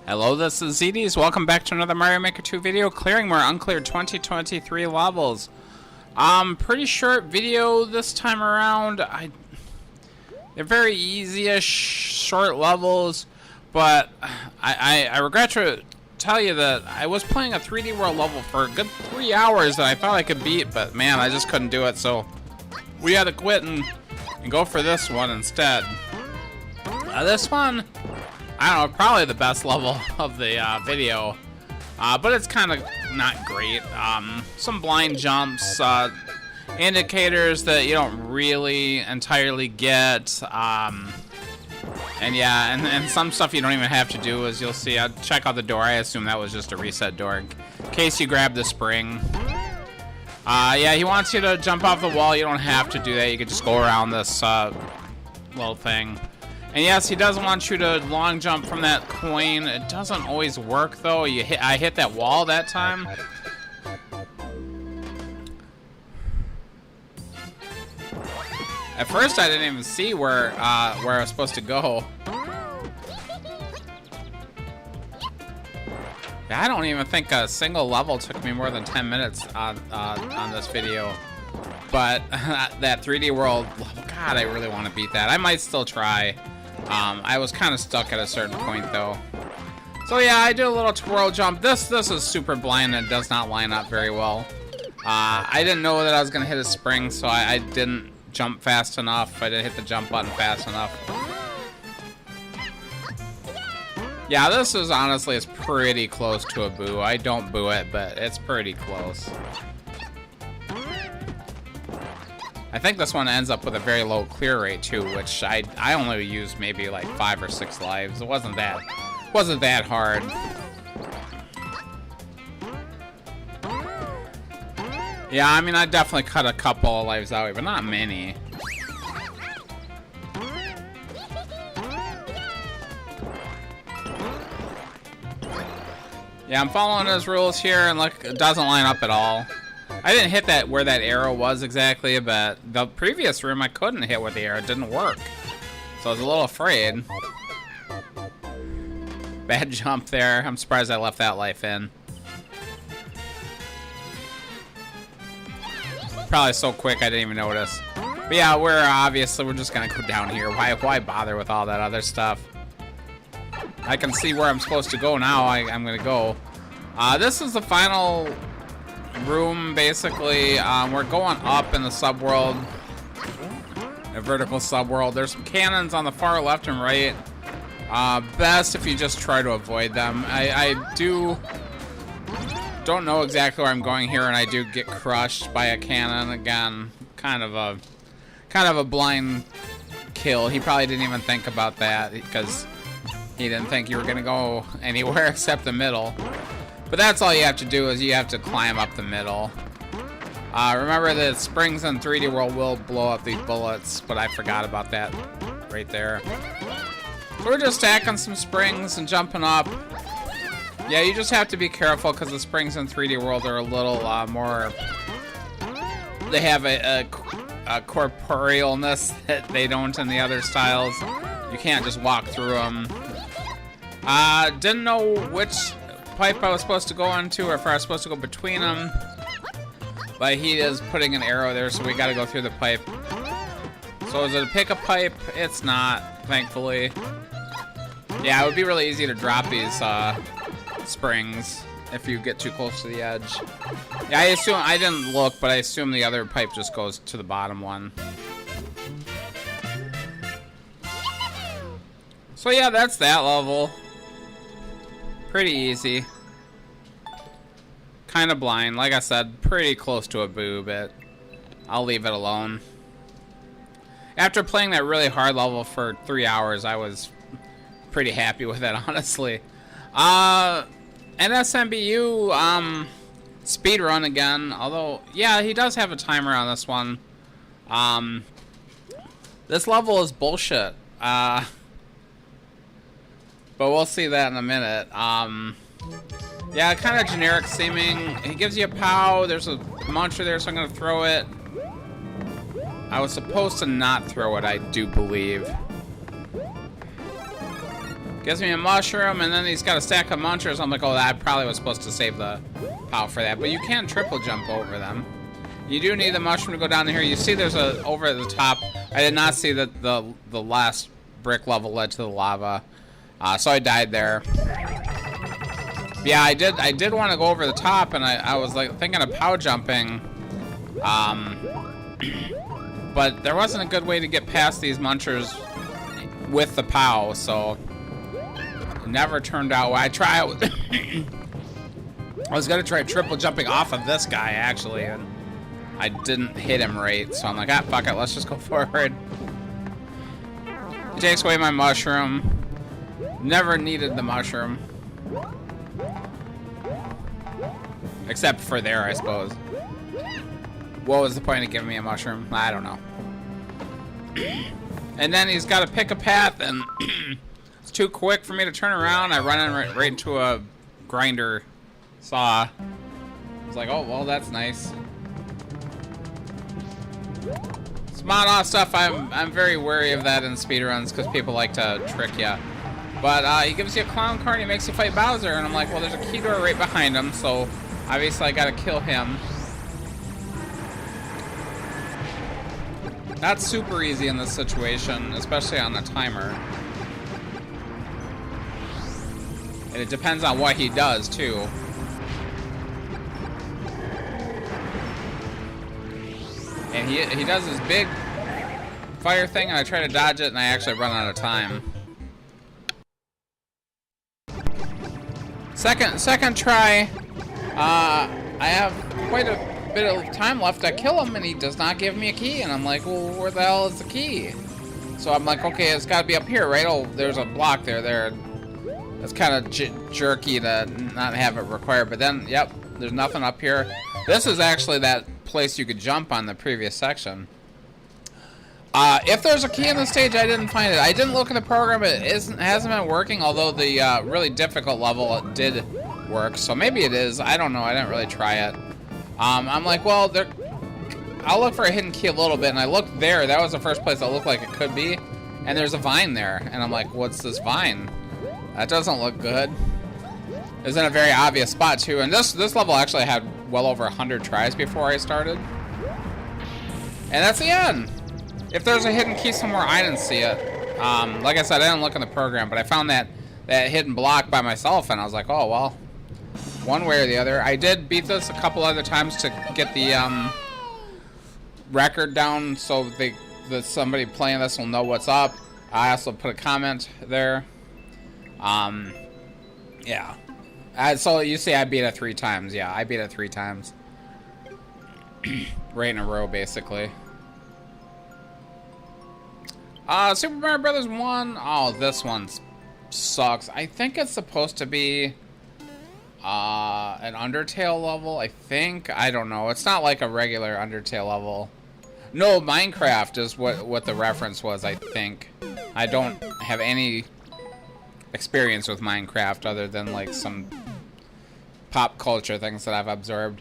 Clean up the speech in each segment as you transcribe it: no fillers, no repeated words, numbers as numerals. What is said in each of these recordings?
Hello, this is ZDs. Welcome back to another Mario Maker 2 video, clearing more Uncleared 2023 levels. Pretty short video this time around. They're very easy-ish, short levels, but I regret to tell you that I was playing a 3D World level for a good 3 hours that I thought I could beat, but man, I just couldn't do it, so we had to quit and go for this one instead. This one, I don't know, probably the best level of the video, but it's kind of not great. Some blind jumps, indicators that you don't really entirely get, and yeah, and some stuff you don't even have to do, as you'll see. I'll check out the door. I assume that was just a reset door in case you grab the spring. Yeah, he wants you to jump off the wall. You don't have to do that. You can just go around this little thing. And yes, he doesn't want you to long jump from that coin. It doesn't always work though. I hit that wall that time. At first, I didn't even see where I was supposed to go. Yeah, I don't even think a single level took me more than 10 minutes on this video. But that 3D World level, God, I really want to beat that. I might still try. I was kind of stuck at a certain point though. So yeah, I did a little twirl jump. This is super blind and does not line up very well. I didn't know that I was gonna hit a spring, so I didn't jump fast enough. I didn't hit the jump button fast enough. Yeah, this is honestly, it's pretty close to a boo. I don't boo it, but it's pretty close. I think this one ends up with a very low clear rate too, which I only used maybe like 5 or 6 lives. It wasn't that hard. Yeah, I mean, I definitely cut a couple of lives out, but not many. Yeah, I'm following his rules here, and look, it doesn't line up at all. I didn't hit that where that arrow was exactly, but the previous room I couldn't hit with the arrow. It didn't work. So I was a little afraid. Bad jump there. I'm surprised I left that life in. Probably so quick I didn't even notice. But yeah, we're just gonna go down here. Why bother with all that other stuff? I can see where I'm supposed to go now. I'm gonna go. This is the final room, basically. We're going up in the subworld, a vertical subworld. There's some cannons on the far left and right. Best if you just try to avoid them. I don't know exactly where I'm going here, and I do get crushed by a cannon again. Kind of a blind kill. He probably didn't even think about that because he didn't think you were gonna go anywhere except the middle. But that's all you have to do, is you have to climb up the middle. Remember that springs in 3D World will blow up these bullets, but I forgot about that right there. So we're just stacking some springs and jumping up. Yeah, you just have to be careful because the springs in 3D World are a little more... They have a corporealness that they don't in the other styles. You can't just walk through them. Didn't know which pipe I was supposed to go into, or if I was supposed to go between them, but he is putting an arrow there, so we got to go through the pipe. So is it a pick a pipe? It's not, thankfully. Yeah, it would be really easy to drop these springs if you get too close to the edge. Yeah, I didn't look, but I assume the other pipe just goes to the bottom one. So yeah, that's that level. Pretty easy. Kind of blind. Like I said, pretty close to a boo, but I'll leave it alone. After playing that really hard level for 3 hours, I was pretty happy with it, honestly. NSMBU, speedrun again. Although, yeah, he does have a timer on this one. This level is bullshit. But we'll see that in a minute. Yeah, kind of generic seeming. He gives you a POW. There's a muncher there, so I'm gonna throw it. I was supposed to not throw it, I do believe. Gives me a mushroom, and then he's got a stack of munchers. I'm like, oh, I probably was supposed to save the POW for that. But you can triple jump over them. You do need the mushroom to go down here. You see there's a over at the top. I did not see that the last brick level led to the lava. So I died there. Yeah, I did want to go over the top, and I was like thinking of POW jumping. But there wasn't a good way to get past these munchers with the POW, so it never turned out well. I was gonna try triple jumping off of this guy actually, and I didn't hit him right, so I'm like, ah, fuck it, let's just go forward. He takes away my mushroom. Never needed the mushroom. Except for there, I suppose. What was the point of giving me a mushroom? I don't know. And then he's got to pick a path, and it's too quick for me to turn around. I run in right into a grinder saw. I was like, oh, well, that's nice. Spawn off stuff, I'm very wary of that in speedruns because people like to trick you. But he gives you a clown card and he makes you fight Bowser, and I'm like, well, there's a key door right behind him, so obviously I gotta kill him. Not super easy in this situation, especially on the timer. And it depends on what he does, too. And he does this big fire thing, and I try to dodge it, and I actually run out of time. Second try, I have quite a bit of time left to kill him, and he does not give me a key, and I'm like, well, where the hell is the key? So I'm like, okay, it's got to be up here, right? Oh, there's a block there. It's kind of jerky to not have it required, but then, yep, there's nothing up here. This is actually that place you could jump on the previous section. If there's a key in the stage, I didn't find it. I didn't look at the program. It hasn't been working, although the really difficult level did work. So maybe it is. I don't know. I didn't really try it. I'm like, well, I'll look for a hidden key a little bit, and I looked there. That was the first place that looked like it could be, and there's a vine there, and I'm like, what's this vine? That doesn't look good. It's in a very obvious spot too, and this level actually had well over 100 tries before I started, and that's the end. If there's a hidden key somewhere, I didn't see it. Like I said, I didn't look in the program, but I found that hidden block by myself, and I was like, oh well. One way or the other. I did beat this a couple other times to get the record down so that somebody playing this will know what's up. I also put a comment there. Yeah. So you see I beat it 3 times. Yeah, I beat it 3 times. Right in a row, basically. Super Mario Brothers 1. Oh, this one sucks. I think it's supposed to be an Undertale level, I think. I don't know. It's not like a regular Undertale level. No, Minecraft is what the reference was, I think. I don't have any experience with Minecraft other than like some pop culture things that I've absorbed.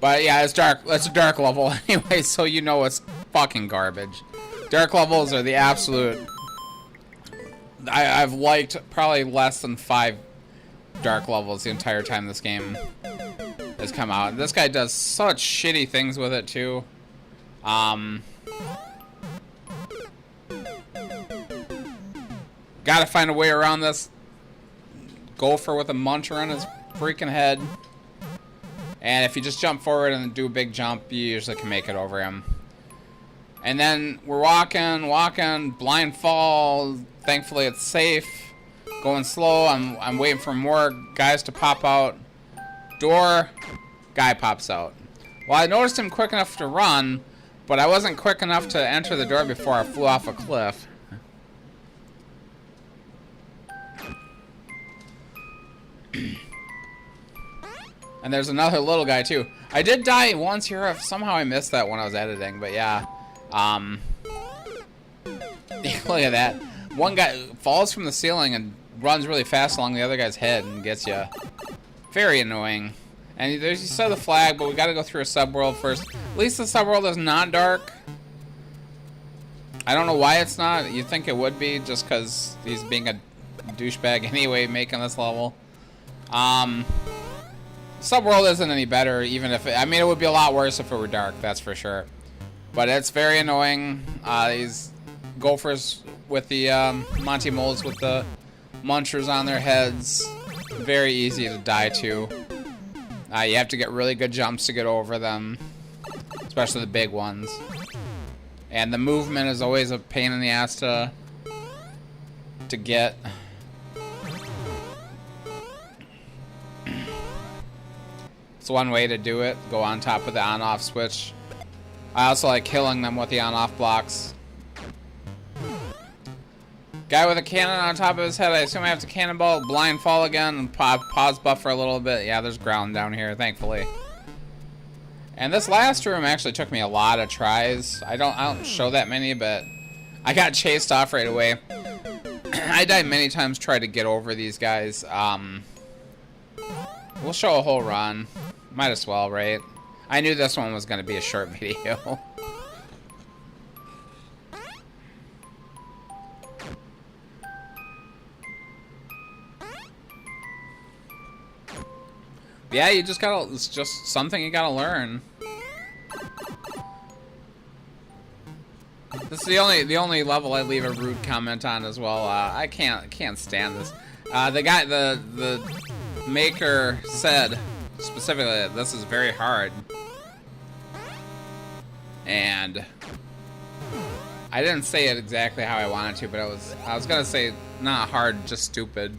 But yeah, it's dark. It's a dark level anyway, so you know it's fucking garbage. Dark levels are the absolute... I've liked probably less than 5 dark levels the entire time this game has come out. This guy does such shitty things with it too. Gotta find a way around this gopher with a muncher on his freaking head. And if you just jump forward and do a big jump, you usually can make it over him. And then we're walking, blind fall. Thankfully it's safe. Going slow. I'm waiting for more guys to pop out. Door, guy pops out. Well, I noticed him quick enough to run, but I wasn't quick enough to enter the door before I flew off a cliff. And there's another little guy too. I did die once here. Somehow I missed that when I was editing, but yeah. Look at that. One guy falls from the ceiling and runs really fast along the other guy's head and gets you. Very annoying. And there's you saw the flag, but we gotta go through a subworld first. At least the subworld is not dark. I don't know why it's not. You'd think it would be just because he's being a douchebag anyway making this level. Subworld isn't any better, even if I mean, it would be a lot worse if it were dark, that's for sure. But it's very annoying. These gophers with the Monty moles with the munchers on their heads, very easy to die to. You have to get really good jumps to get over them, especially the big ones. And the movement is always a pain in the ass to get. It's one way to do it, go on top of the on-off switch. I also like killing them with the on-off blocks. Guy with a cannon on top of his head. I assume I have to cannonball, blind fall again, and pause buffer a little bit. Yeah, there's ground down here, thankfully. And this last room actually took me a lot of tries. I don't show that many, but I got chased off right away. I died many times trying to get over these guys. We'll show a whole run. Might as well, right? I knew this one was going to be a short video. Yeah, you just gotta, it's just something you gotta learn. This is the only level I leave a rude comment on as well. I can't stand this. The maker said specifically that this is very hard, and I didn't say it exactly how I wanted to, but I was gonna say not hard, just stupid.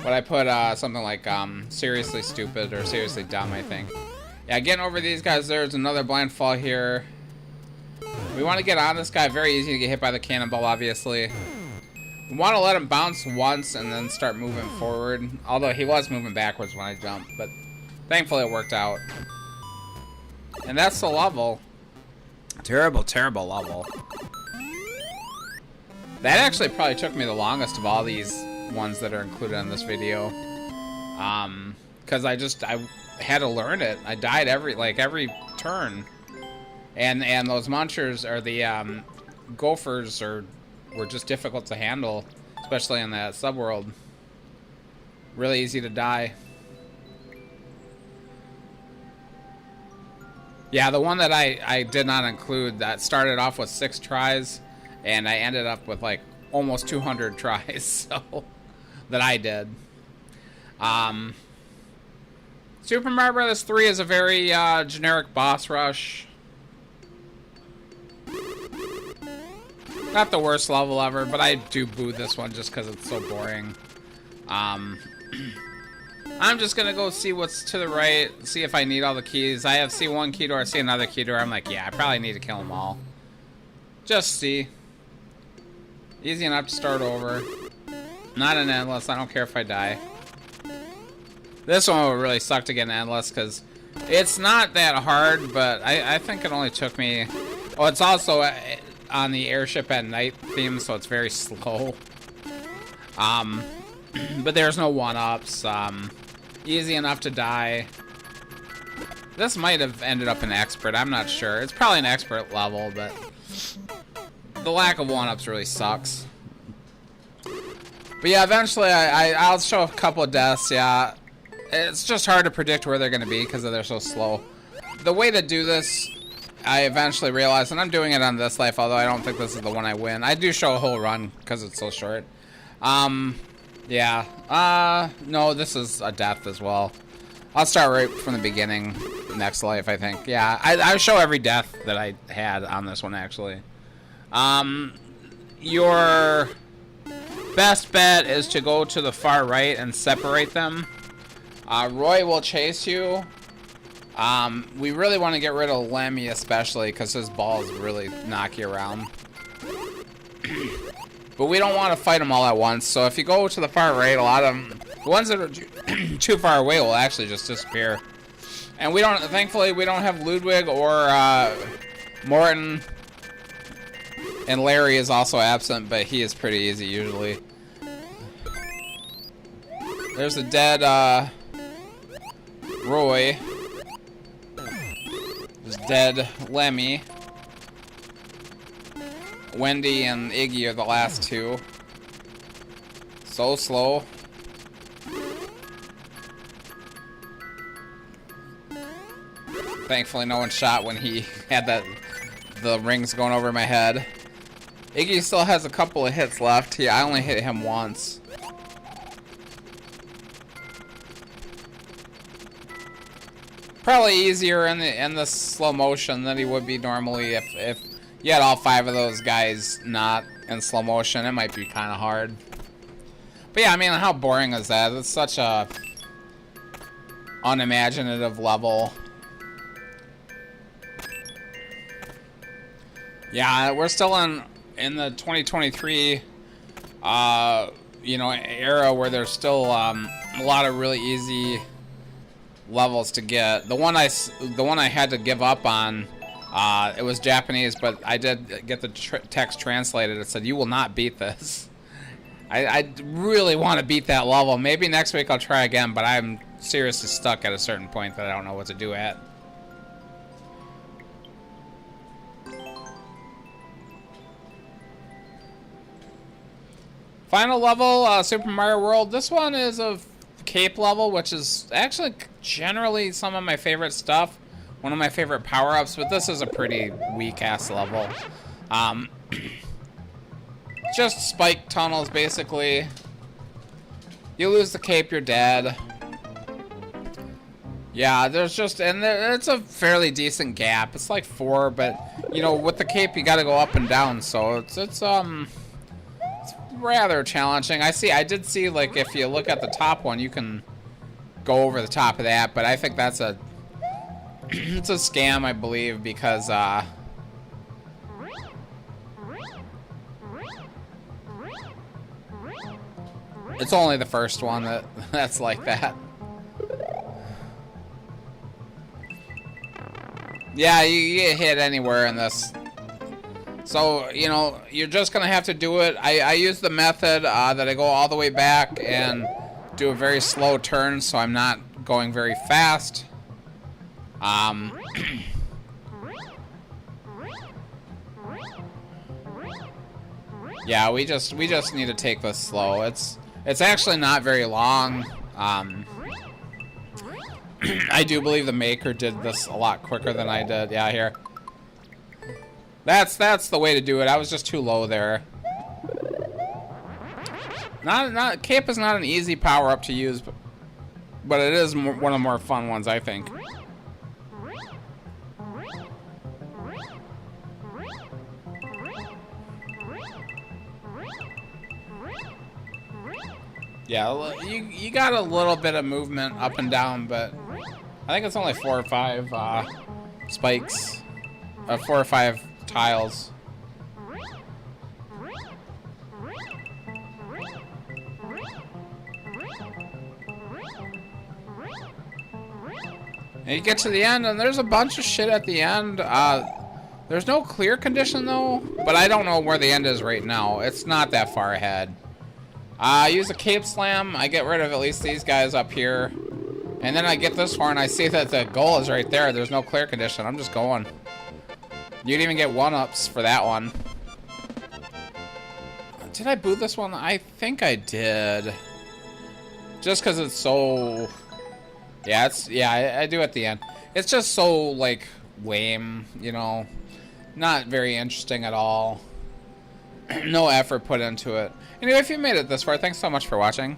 But I put something like seriously stupid or seriously dumb, I think. Yeah, getting over these guys. There's another blind fall here. We want to get on this guy. Very easy to get hit by the cannonball, obviously. We want to let him bounce once and then start moving forward. Although he was moving backwards when I jumped, but thankfully it worked out. And that's the level. Terrible, terrible level. That actually probably took me the longest of all these ones that are included in this video. Because I had to learn it. I died every turn. And those munchers, or the gophers, were just difficult to handle, especially in that subworld. Really easy to die. Yeah, the one that I did not include, that started off with 6 tries, and I ended up with like almost 200 tries, so that I did. Super Mario Bros. 3 is a very generic boss rush. Not the worst level ever, but I do boo this one just because it's so boring. I'm just gonna go see what's to the right, see if I need all the keys. I have C1 key door, see another key door. I'm like, yeah, I probably need to kill them all. Just see. Easy enough to start over. Not an endless, I don't care if I die. This one would really suck to get an endless because it's not that hard, but I think it only took me... Oh, it's also on the airship at night theme, so it's very slow. But there's no one-ups. Easy enough to die. This might have ended up an expert, I'm not sure. It's probably an expert level, but the lack of one-ups really sucks. But yeah, eventually I'll show a couple of deaths, yeah. It's just hard to predict where they're going to be because they're so slow. The way to do this, I eventually realized, and I'm doing it on this life, although I don't think this is the one I win. I do show a whole run because it's so short. Yeah. No, this is a death as well. I'll start right from the beginning, next life, I think. Yeah, I show every death that I had on this one, actually. Your best bet is to go to the far right and separate them. Roy will chase you. We really want to get rid of Lemmy, especially, because his balls really knock you around. But we don't want to fight them all at once, so if you go to the far right, a lot of them, the ones that are too far away will actually just disappear. And we don't, thankfully, we don't have Ludwig or Morton. And Larry is also absent, but he is pretty easy usually. There's a dead Roy. There's dead Lemmy. Wendy and Iggy are the last two. So slow. Thankfully no one shot when he had the rings going over my head. Iggy still has a couple of hits left. I only hit him once. Probably easier in the slow motion than he would be normally if you had all 5 of those guys not in slow motion. It might be kind of hard. But yeah, I mean, how boring is that? It's such a unimaginative level. Yeah, we're still in the 2023 you know, era where there's still a lot of really easy levels to get. The one I had to give up on, it was Japanese, but I did get the text translated. It said, "You will not beat this." I really want to beat that level. Maybe next week I'll try again, but I'm seriously stuck at a certain point that I don't know what to do at. Final level, Super Mario World. This one is a cape level, which is actually generally some of my favorite stuff. One of my favorite power-ups, but this is a pretty weak-ass level. Just spike tunnels, basically. You lose the cape, you're dead. Yeah, there's just, and it's a fairly decent gap. It's like 4, but, you know, with the cape, you gotta go up and down, so it's rather challenging. I did see, like, if you look at the top one, you can go over the top of that, but I think that's a it's a scam, I believe, because it's only the first one that's like that. Yeah, you get hit anywhere in this. So, you know, you're just gonna have to do it. I use the method that I go all the way back and do a very slow turn, so I'm not going very fast. Yeah, we just need to take this slow. It's actually not very long. I do believe the maker did this a lot quicker than I did. Yeah, here. That's the way to do it. I was just too low there. Cape is not an easy power up to use, but it is one of the more fun ones, I think. Yeah, you got a little bit of movement up and down, but I think it's only 4 or 5 spikes, 4 or 5 tiles. And you get to the end, and there's a bunch of shit at the end. There's no clear condition, though, but I don't know where the end is right now. It's not that far ahead. I use a cape slam. I get rid of at least these guys up here. And then I get this far, and I see that the goal is right there. There's no clear condition. I'm just going. You'd even get 1-ups for that one. Did I boot this one? I think I did. Just because it's so... Yeah, I do at the end. It's just so, like, lame, you know. Not very interesting at all. No effort put into it. Anyway, if you made it this far, thanks so much for watching.